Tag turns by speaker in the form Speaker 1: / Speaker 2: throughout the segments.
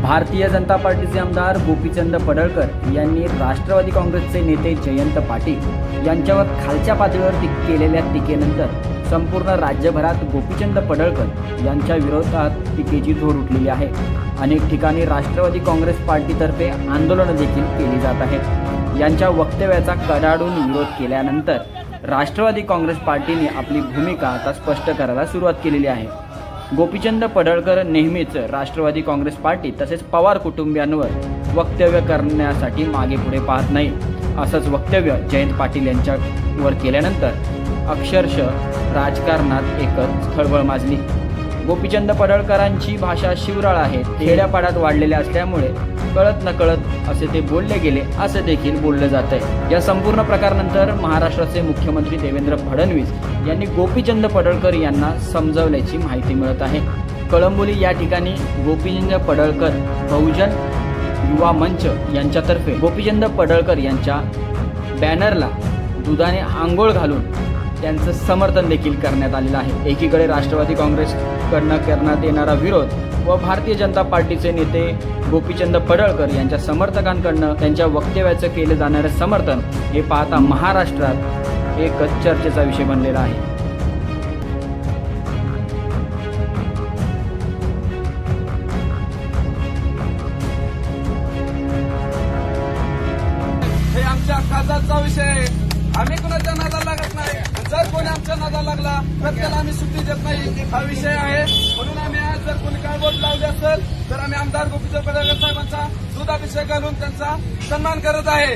Speaker 1: भारतीय जनता पार्टीचे आमदार गोपीचंद पडळकर यांनी राष्ट्रवादी काँग्रेसचे नेते जयंत पाटील यांच्यावर खालच्या पातळीवर केलेल्या टीकेनंतर संपूर्ण राज्यभरात गोपीचंद पडळकर यांच्या विरोधात टीकेची झोड उठलेली आहे। अनेक ठिकाणी राष्ट्रवादी काँग्रेस पार्टीतर्फे आंदोलन देखील केली जात आहेत। यांच्या वक्तव्याचा कडाडून विरोध केल्यानंतर राष्ट्रवादी काँग्रेस पार्टीने आपली भूमिका आता स्पष्ट करायला सुरुवात केलेली आहे। गोपीचंद पडळकर नेहमीच राष्ट्रवादी काँग्रेस पार्टी तसेच पवार कुटुंबियांवर वक्तव्य करण्यासाठी मागे पुढे पाहत नाही। असंच वक्तव्य जयंत पाटील यांच्यावर केल्यानंतर अक्षरशः राजकारणात एकच खळबळ माजली। गोपीचंद पडळकरांची भाषा शिवराळ आहे, खेड्यापाड्यात वाढलेले असल्यामुळे कळत नकळत असे ते बोलले गेले असे देखील बोलले जात आहे। या संपूर्ण प्रकारानंतर महाराष्ट्राचे मुख्यमंत्री देवेंद्र फडणवीस यांनी गोपीचंद पडळकर यांना समजावल्याची माहिती मिळत आहे। कळंबोली या ठिकाणी गोपीचंद पडळकर बहुजन युवा मंच यांच्यातर्फे गोपीचंद पडळकर यांच्या बॅनरला दुधाने आंघोळ घालून त्यांचं समर्थन देखील करण्यात आलेलं आहे। एकीकडे राष्ट्रवादी काँग्रेसकडनं करण्यात येणारा विरोध व भारतीय जनता पार्टीचे नेते गोपीचंद पडळकर यांच्या समर्थकांकडनं त्यांच्या वक्तव्याचं केले जाणारे समर्थन हे पाहता महाराष्ट्रात एकच चर्चेचा विषय बनलेला आहे।
Speaker 2: हे आमच्या काळजाचा विषय, आम्ही कोणाच्या नादाला लागत नाही। जर कोणी आमच्या नादाला लागला तर त्याला आम्ही सुट्टी देत नाही, हा विषय आहे। म्हणून आम्ही आज जर कोणी काय बोट लावले असेल तर आम्ही आमदार गोपीचंद पडळकर साहेबांचा दुधाभिषेक घालून त्यांचा सन्मान करत आहे।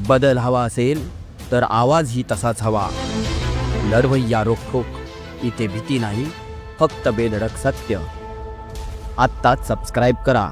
Speaker 3: बदल हवा असेल तर आवाज ही तसाच हवा। लढवय्या रोखोक, इथे भीती नाही, फक्त बेधडक सत्य। आत्ताच सबस्क्राइब करा।